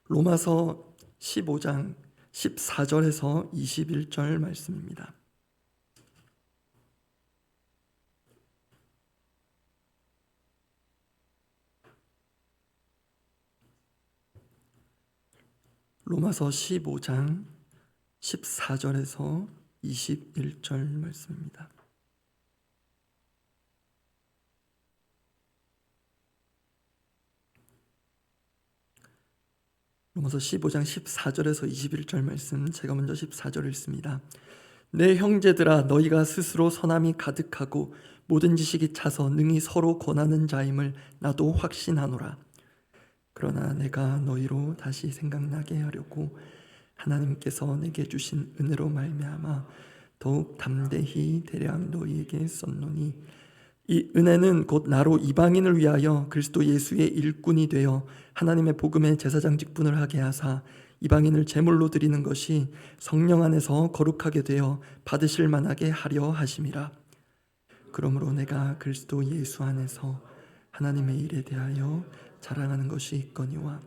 로마서 15장 14절에서 21절 말씀입니다. 로마서 15장 14절에서 21절 말씀입니다. 로마서 15장 14절에서 21절 말씀, 제가 먼저 14절 읽습니다. 내 형제들아, 너희가 스스로 선함이 가득하고 모든 지식이 차서 능히 서로 권하는 자임을 나도 확신하노라. 그러나 내가 너희로 다시 생각나게 하려고 하나님께서 내게 주신 은혜로 말미암아 더욱 담대히 대략 너희에게 썼노니, 이 은혜는 곧 나로 이방인을 위하여 그리스도 예수의 일꾼이 되어 하나님의 복음의 제사장 직분을 하게 하사 이방인을 제물로 드리는 것이 성령 안에서 거룩하게 되어 받으실 만하게 하려 하심이라. 그러므로 내가 그리스도 예수 안에서 하나님의 일에 대하여 자랑하는 것이 있거니와,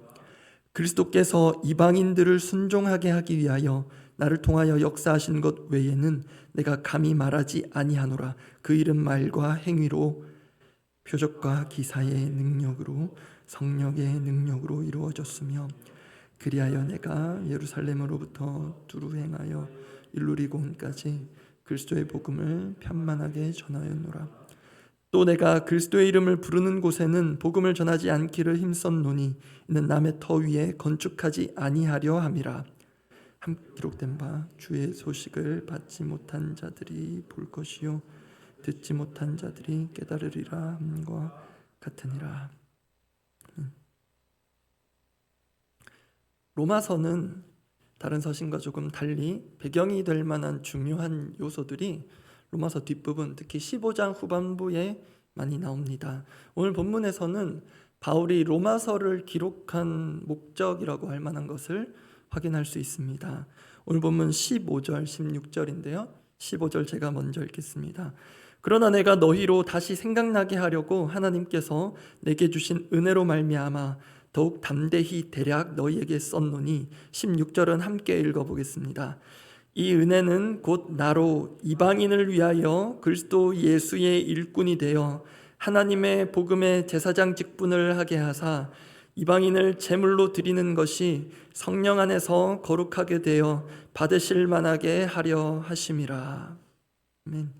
그리스도께서 이방인들을 순종하게 하기 위하여 나를 통하여 역사하신 것 외에는 내가 감히 말하지 아니하노라. 그 일은 말과 행위로, 표적과 기사의 능력으로, 성령의 능력으로 이루어졌으며, 그리하여 내가 예루살렘으로부터 두루 행하여 일루리곤까지 그리스도의 복음을 편만하게 전하였노라. 또 내가 그리스도의 이름을 부르는 곳에는 복음을 전하지 않기를 힘썼노니, 이는 남의 터 위에 건축하지 아니하려 함이라. 기록된 바 주의 소식을 받지 못한 자들이 볼 것이요 듣지 못한 자들이 깨달으리라 함과 같으니라. 로마서는 다른 서신과 조금 달리 배경이 될 만한 중요한 요소들이 로마서 뒷부분, 특히 15장 후반부에 많이 나옵니다. 오늘 본문에서는 바울이 로마서를 기록한 목적이라고 할 만한 것을 확인할 수 있습니다. 오늘 본문 15절, 16절인데요. 15절 제가 먼저 읽겠습니다. 그러나 내가 너희로 다시 생각나게 하려고 하나님께서 내게 주신 은혜로 말미암아 더욱 담대히 대략 너희에게 썼노니, 16절은 함께 읽어보겠습니다. 이 은혜는 곧 나로 이방인을 위하여 그리스도 예수의 일꾼이 되어 하나님의 복음의 제사장 직분을 하게 하사 이방인을 제물로 드리는 것이 성령 안에서 거룩하게 되어 받으실 만하게 하려 하심이라. 아멘.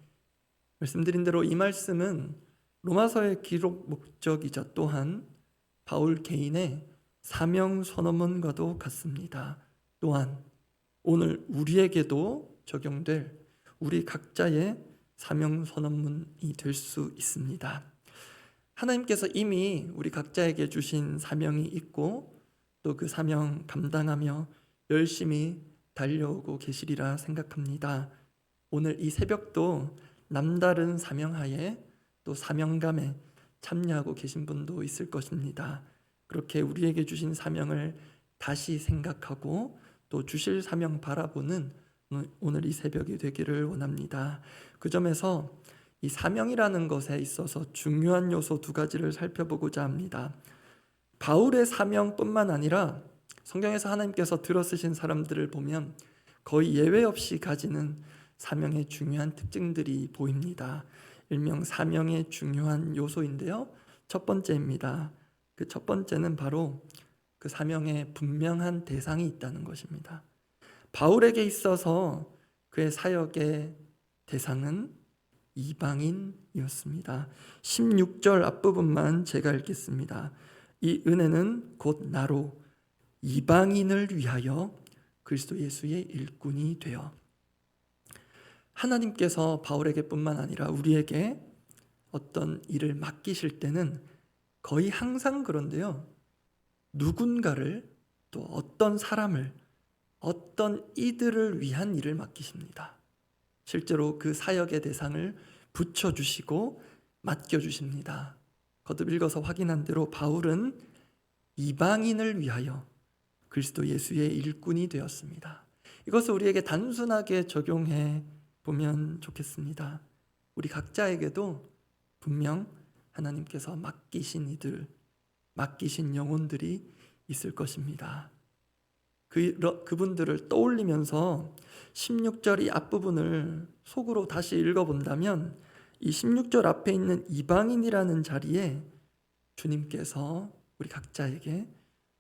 말씀드린 대로 이 말씀은 로마서의 기록 목적이자 또한 바울 개인의 사명 선언문과도 같습니다. 또한 오늘 우리에게도 적용될 우리 각자의 사명 선언문이 될 수 있습니다. 하나님께서 이미 우리 각자에게 주신 사명이 있고 또 그 사명 감당하며 열심히 달려오고 계시리라 생각합니다. 오늘 이 새벽도 남다른 사명하에 또 사명감에 참여하고 계신 분도 있을 것입니다. 그렇게 우리에게 주신 사명을 다시 생각하고 또 주실 사명 바라보는 오늘 이 새벽이 되기를 원합니다. 그 점에서 이 사명이라는 것에 있어서 중요한 요소 두 가지를 살펴보고자 합니다. 바울의 사명뿐만 아니라 성경에서 하나님께서 들어 쓰신 사람들을 보면 거의 예외 없이 가지는 사명의 중요한 특징들이 보입니다. 일명 사명의 중요한 요소인데요. 첫 번째입니다. 그 첫 번째는 바로 그 사명에 분명한 대상이 있다는 것입니다. 바울에게 있어서 그의 사역의 대상은 이방인이었습니다. 16절 앞부분만 제가 읽겠습니다. 이 은혜는 곧 나로 이방인을 위하여 그리스도 예수의 일꾼이 되어. 하나님께서 바울에게 뿐만 아니라 우리에게 어떤 일을 맡기실 때는 거의 항상 그런데요, 누군가를, 또 어떤 사람을, 어떤 이들을 위한 일을 맡기십니다. 실제로 그 사역의 대상을 붙여주시고 맡겨주십니다. 거듭 읽어서 확인한 대로 바울은 이방인을 위하여 그리스도 예수의 일꾼이 되었습니다. 이것을 우리에게 단순하게 적용해 보면 좋겠습니다. 우리 각자에게도 분명 하나님께서 맡기신 이들, 맡기신 영혼들이 있을 것입니다. 그분들을 떠올리면서 16절 이 앞부분을 속으로 다시 읽어본다면 이 16절 앞에 있는 이방인이라는 자리에 주님께서 우리 각자에게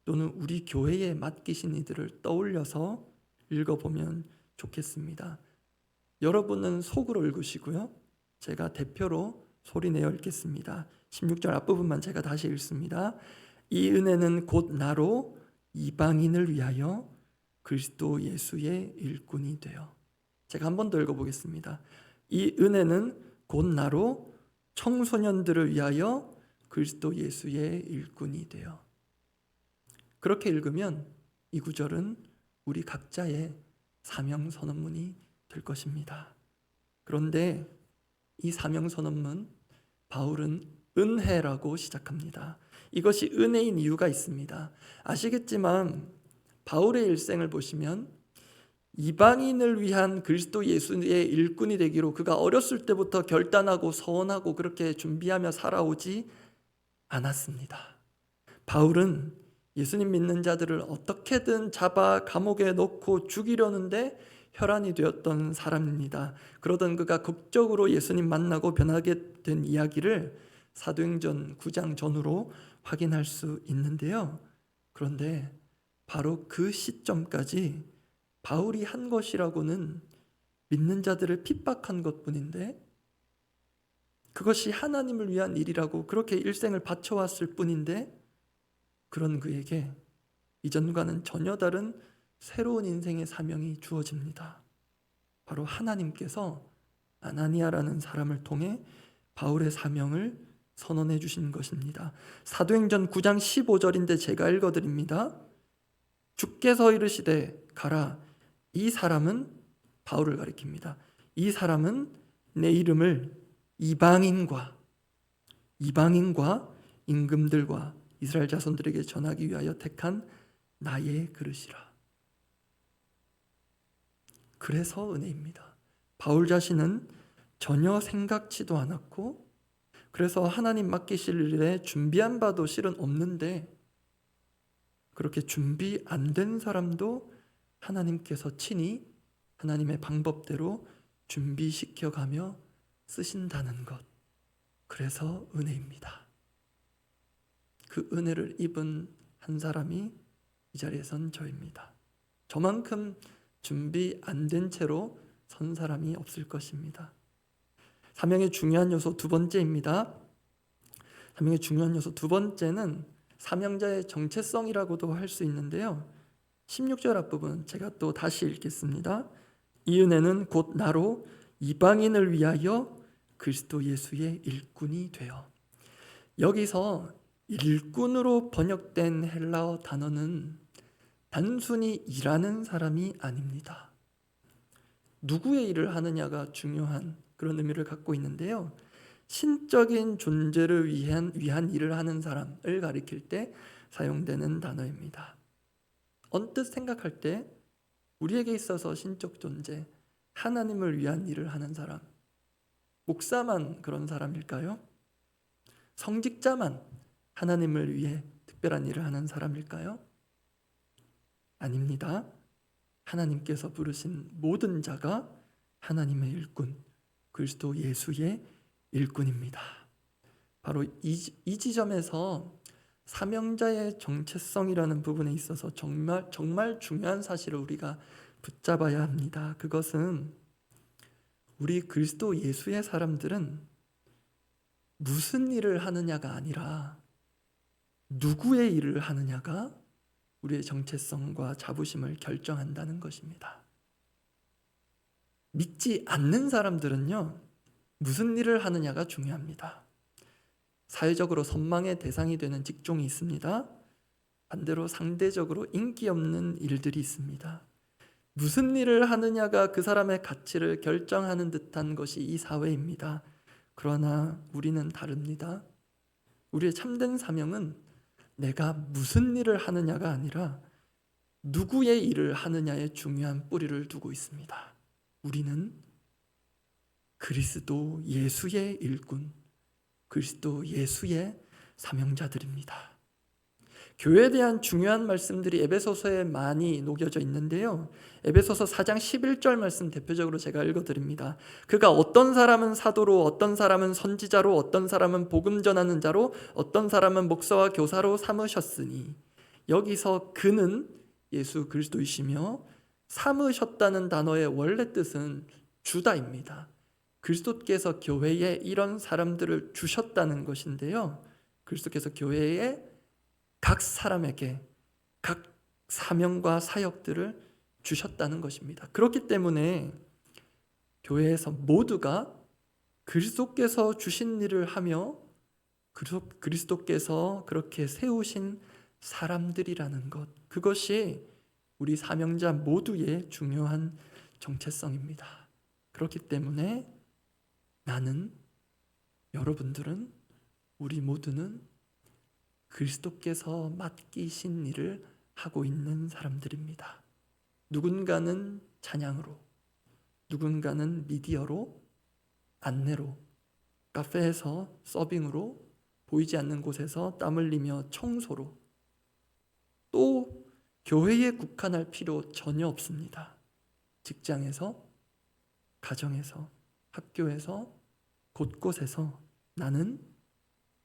또는 우리 교회에 맡기신 이들을 떠올려서 읽어보면 좋겠습니다. 여러분은 속으로 읽으시고요, 제가 대표로 소리내어 읽겠습니다. 16절 앞부분만 제가 다시 읽습니다. 이 은혜는 곧 나로 이방인을 위하여 그리스도 예수의 일꾼이 되어. 제가 한 번 더 읽어보겠습니다. 이 은혜는 곧 나로 청소년들을 위하여 그리스도 예수의 일꾼이 되어. 그렇게 읽으면 이 구절은 우리 각자의 사명 선언문이 될 것입니다. 그런데 이 사명 선언문, 바울은 은혜라고 시작합니다. 이것이 은혜인 이유가 있습니다. 아시겠지만 바울의 일생을 보시면 이방인을 위한 그리스도 예수의 일꾼이 되기로 그가 어렸을 때부터 결단하고 서원하고 그렇게 준비하며 살아오지 않았습니다. 바울은 예수님 믿는 자들을 어떻게든 잡아 감옥에 넣고 죽이려는데 혈안이 되었던 사람입니다. 그러던 그가 극적으로 예수님 만나고 변하게 된 이야기를 사도행전 9장 전후로 확인할 수 있는데요. 그런데 바로 그 시점까지 바울이 한 것이라고는 믿는 자들을 핍박한 것뿐인데, 그것이 하나님을 위한 일이라고 그렇게 일생을 바쳐왔을 뿐인데, 그런 그에게 이전과는 전혀 다른 새로운 인생의 사명이 주어집니다. 바로 하나님께서 아나니아라는 사람을 통해 바울의 사명을 선언해 주신 것입니다. 사도행전 9장 15절인데 제가 읽어드립니다. 주께서 이르시되 가라. 이 사람은, 바울을 가리킵니다. 이 사람은 내 이름을 이방인과 임금들과 이스라엘 자손들에게 전하기 위하여 택한 나의 그릇이라. 그래서 은혜입니다. 바울 자신은 전혀 생각지도 않았고, 그래서 하나님 맡기실 일에 준비한 바도 실은 없는데, 그렇게 준비 안 된 사람도 하나님께서 친히 하나님의 방법대로 준비시켜가며 쓰신다는 것, 그래서 은혜입니다. 그 은혜를 입은 한 사람이 이 자리에 선 저입니다. 저만큼 준비 안 된 채로 선 사람이 없을 것입니다. 사명의 중요한 요소 두 번째입니다. 사명의 중요한 요소 두 번째는 사명자의 정체성이라고도 할 수 있는데요. 16절 앞부분 제가 또 다시 읽겠습니다. 이 은혜는 곧 나로 이방인을 위하여 그리스도 예수의 일꾼이 되어. 여기서 일꾼으로 번역된 헬라어 단어는 단순히 일하는 사람이 아닙니다. 누구의 일을 하느냐가 중요한 그런 의미를 갖고 있는데요. 신적인 존재를 위한 일을 하는 사람을 가리킬 때 사용되는 단어입니다. 언뜻 생각할 때 우리에게 있어서 신적 존재, 하나님을 위한 일을 하는 사람, 목사만 그런 사람일까요? 성직자만 하나님을 위해 특별한 일을 하는 사람일까요? 아닙니다. 하나님께서 부르신 모든 자가 하나님의 일꾼, 그리스도 예수의 일꾼입니다. 바로 이 지점에서 사명자의 정체성이라는 부분에 있어서 정말 중요한 사실을 우리가 붙잡아야 합니다. 그것은 우리 그리스도 예수의 사람들은 무슨 일을 하느냐가 아니라 누구의 일을 하느냐가 우리의 정체성과 자부심을 결정한다는 것입니다. 믿지 않는 사람들은요, 무슨 일을 하느냐가 중요합니다. 사회적으로 선망의 대상이 되는 직종이 있습니다. 반대로 상대적으로 인기 없는 일들이 있습니다. 무슨 일을 하느냐가 그 사람의 가치를 결정하는 듯한 것이 이 사회입니다. 그러나 우리는 다릅니다. 우리의 참된 사명은 내가 무슨 일을 하느냐가 아니라 누구의 일을 하느냐에 중요한 뿌리를 두고 있습니다. 우리는 그리스도 예수의 일꾼, 그리스도 예수의 사명자들입니다. 교회에 대한 중요한 말씀들이 에베소서에 많이 녹여져 있는데요. 에베소서 4장 11절 말씀 대표적으로 제가 읽어드립니다. 그가 어떤 사람은 사도로, 어떤 사람은 선지자로, 어떤 사람은 복음 전하는 자로, 어떤 사람은 목사와 교사로 삼으셨으니, 여기서 그는 예수 그리스도이시며 삼으셨다는 단어의 원래 뜻은 주다입니다. 그리스도께서 교회에 이런 사람들을 주셨다는 것인데요. 그리스도께서 교회에 각 사람에게 각 사명과 사역들을 주셨다는 것입니다. 그렇기 때문에 교회에서 모두가 그리스도께서 주신 일을 하며 그리스도께서 그렇게 세우신 사람들이라는 것, 그것이 우리 사명자 모두의 중요한 정체성입니다. 그렇기 때문에 나는, 여러분들은, 우리 모두는 그리스도께서 맡기신 일을 하고 있는 사람들입니다. 누군가는 찬양으로, 누군가는 미디어로, 안내로, 카페에서 서빙으로, 보이지 않는 곳에서 땀 흘리며 청소로, 또 교회에 국한할 필요 전혀 없습니다. 직장에서, 가정에서, 학교에서, 곳곳에서 나는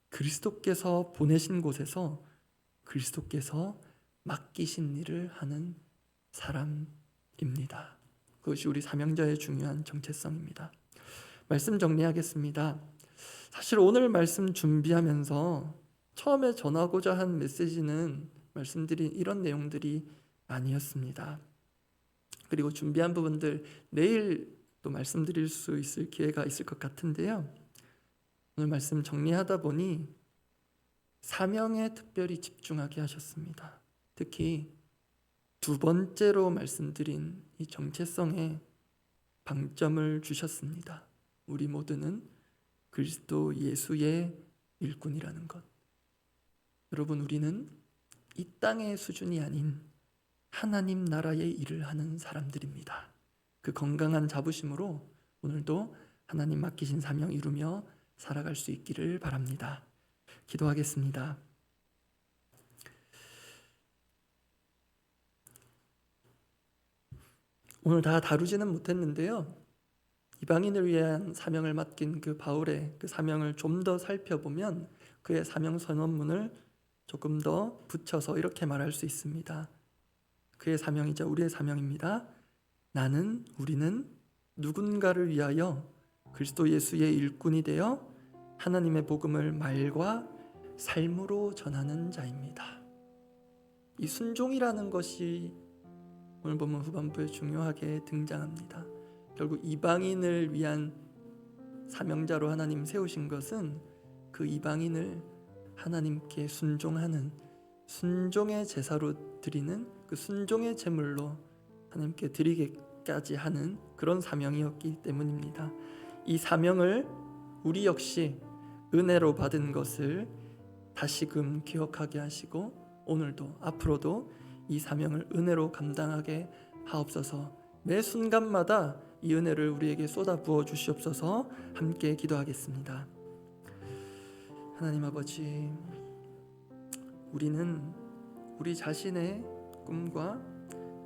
그리스도께서 보내신 곳에서 그리스도께서 맡기신 일을 하는 사람입니다. 그것이 우리 사명자의 중요한 정체성입니다. 말씀 정리하겠습니다. 사실 오늘 말씀 준비하면서 처음에 전하고자 한 메시지는 말씀드린 이런 내용들이 아니었습니다. 그리고 준비한 부분들 내일 또 말씀드릴 수 있을 기회가 있을 것 같은데요. 오늘 말씀 정리하다 보니 사명에 특별히 집중하게 하셨습니다. 특히 두 번째로 말씀드린 이 정체성에 방점을 주셨습니다. 우리 모두는 그리스도 예수의 일꾼이라는 것. 여러분, 우리는 이 땅의 수준이 아닌 하나님 나라의 일을 하는 사람들입니다. 그 건강한 자부심으로 오늘도 하나님 맡기신 사명 이루며 살아갈 수 있기를 바랍니다. 기도하겠습니다. 오늘 다 다루지는 못했는데요. 이방인을 위한 사명을 맡긴 그 바울의 그 사명을 좀 더 살펴보면 그의 사명 선언문을 조금 더 붙여서 이렇게 말할 수 있습니다. 그의 사명이자 우리의 사명입니다. 나는, 우리는 누군가를 위하여 그리스도 예수의 일꾼이 되어 하나님의 복음을 말과 삶으로 전하는 자입니다. 이 순종이라는 것이 오늘 본문 후반부에 중요하게 등장합니다. 결국 이방인을 위한 사명자로 하나님 세우신 것은 그 이방인을 하나님께 순종하는, 순종의 제사로 드리는, 그 순종의 제물로 하나님께 드리기까지 하는 그런 사명이었기 때문입니다. 이 사명을 우리 역시 은혜로 받은 것을 다시금 기억하게 하시고 오늘도 앞으로도 이 사명을 은혜로 감당하게 하옵소서. 매 순간마다 이 은혜를 우리에게 쏟아 부어 주시옵소서. 함께 기도하겠습니다. 하나님 아버지, 우리는 우리 자신의 꿈과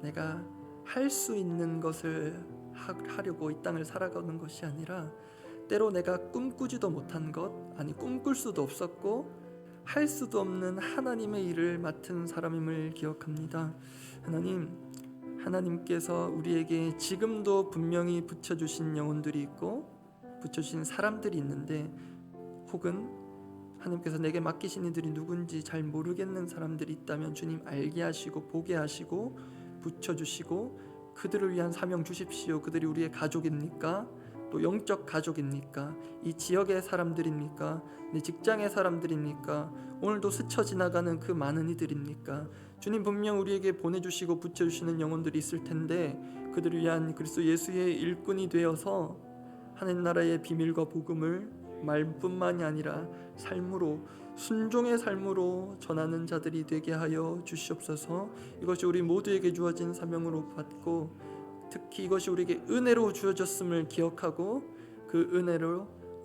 내가 할 수 있는 것을 하려고 이 땅을 살아가는 것이 아니라 때로 내가 꿈꾸지도 못한 것, 아니 꿈꿀 수도 없었고 할 수도 없는 하나님의 일을 맡은 사람임을 기억합니다. 하나님께서 우리에게 지금도 분명히 붙여주신 영혼들이 있고 붙여주신 사람들이 있는데, 혹은 하나님께서 내게 맡기신 이들이 누군지 잘 모르겠는 사람들이 있다면 주님 알게 하시고 보게 하시고 붙여주시고 그들을 위한 사명 주십시오. 그들이 우리의 가족입니까? 또 영적 가족입니까? 이 지역의 사람들입니까? 내 직장의 사람들입니까? 오늘도 스쳐 지나가는 그 많은 이들입니까? 주님 분명 우리에게 보내주시고 붙여주시는 영혼들이 있을 텐데 그들을 위한 그리스도 예수의 일꾼이 되어서 하나님 나라의 비밀과 복음을 말뿐만이 아니라 삶으로, 순종의 삶으로 전하는 자들이 되게 하여 주시옵소서. 이것이 우리 모두에게 주어진 사명으로 받고 특히 이것이 우리에게 은혜로 주어졌음을 기억하고 그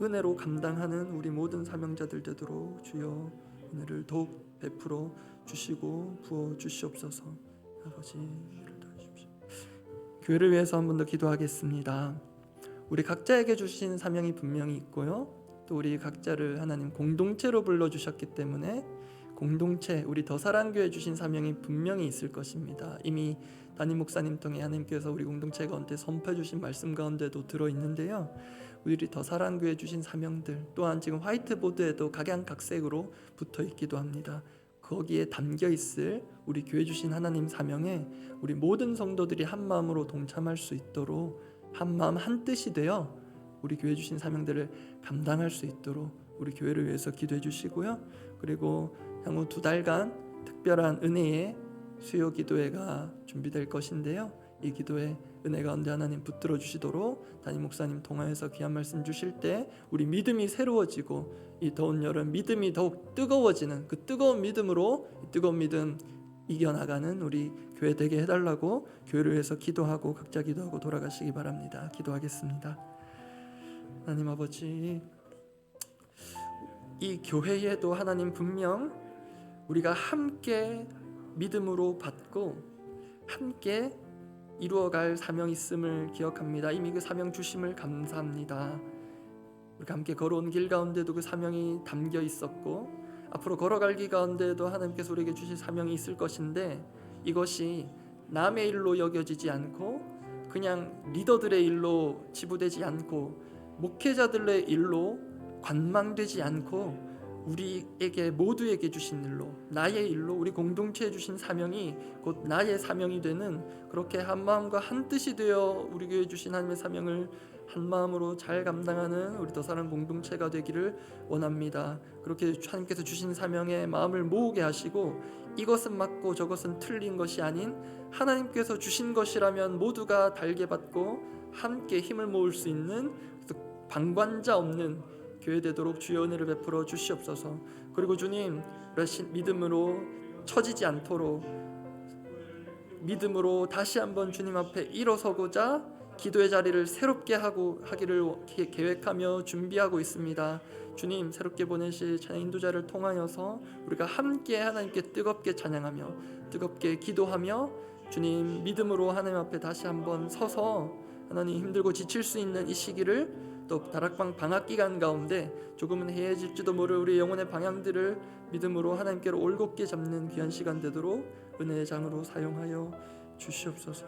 은혜로 감당하는 우리 모든 사명자들 되도록 주여 은혜를 더욱 베풀어 주시고 부어 주시옵소서. 아버지 위를 도와주십시오. 교회를 위해서 한 번 더 기도하겠습니다. 우리 각자에게 주신 사명이 분명히 있고요. 또 우리 각자를 하나님 공동체로 불러주셨기 때문에 공동체, 우리 더사랑교회 주신 사명이 분명히 있을 것입니다. 이미 담임 목사님 통해 하나님께서 우리 공동체 가운데 선포해 주신 말씀 가운데도 들어있는데요. 우리 더사랑교회 주신 사명들 또한 지금 화이트보드에도 각양각색으로 붙어있기도 합니다. 거기에 담겨있을 우리 교회 주신 하나님 사명에 우리 모든 성도들이 한마음으로 동참할 수 있도록 한마음 한뜻이 되어 우리 교회 주신 사명들을 감당할 수 있도록 우리 교회를 위해서 기도해 주시고요. 그리고 향후 2달간 특별한 은혜의 수요 기도회가 준비될 것인데요. 이 기도회 은혜 가운데 하나님 붙들어 주시도록 담임 목사님 통하여서 귀한 말씀 주실 때 우리 믿음이 새로워지고 이 더운 여름 믿음이 더욱 뜨거워지는 그 뜨거운 믿음으로 뜨거운 믿음 이겨나가는 우리 교회 되게 해달라고 교회를 위해서 기도하고 각자 기도하고 돌아가시기 바랍니다. 기도하겠습니다. 하나님 아버지, 이 교회에도 하나님 분명 우리가 함께 믿음으로 받고 함께 이루어갈 사명이 있음을 기억합니다. 이미 그 사명 주심을 감사합니다. 우리가 함께 걸어온 길 가운데도 그 사명이 담겨 있었고 앞으로 걸어갈 길 가운데도 하나님께서 우리에게 주실 사명이 있을 것인데 이것이 남의 일로 여겨지지 않고 그냥 리더들의 일로 지부되지 않고 목회자들의 일로 관망되지 않고 우리에게 모두에게 주신 일로 나의 일로 우리 공동체에 주신 사명이 곧 나의 사명이 되는 그렇게 한마음과 한뜻이 되어 우리 교회에 주신 하나님의 사명을 한마음으로 잘 감당하는 우리 더사랑 공동체가 되기를 원합니다. 그렇게 하나님께서 주신 사명에 마음을 모으게 하시고 이것은 맞고 저것은 틀린 것이 아닌 하나님께서 주신 것이라면 모두가 달게 받고 함께 힘을 모을 수 있는 방관자 없는 교회 되도록 주의 은혜를 베풀어 주시옵소서. 그리고 주님, 믿음으로 처지지 않도록 믿음으로 다시 한번 주님 앞에 일어서고자 기도의 자리를 새롭게 하기를 계획하며 준비하고 있습니다. 주님, 새롭게 보내실 찬양 인도자를 통하여서 우리가 함께 하나님께 뜨겁게 찬양하며 뜨겁게 기도하며 주님 믿음으로 하나님 앞에 다시 한번 서서 하나님 힘들고 지칠 수 있는 이 시기를 또 다락방 방학 기간 가운데 조금은 해해질지도 모를 우리 영혼의 방향들을 믿음으로 하나님께로 올곧게 잡는 귀한 시간 되도록 은혜의 장으로 사용하여 주시옵소서.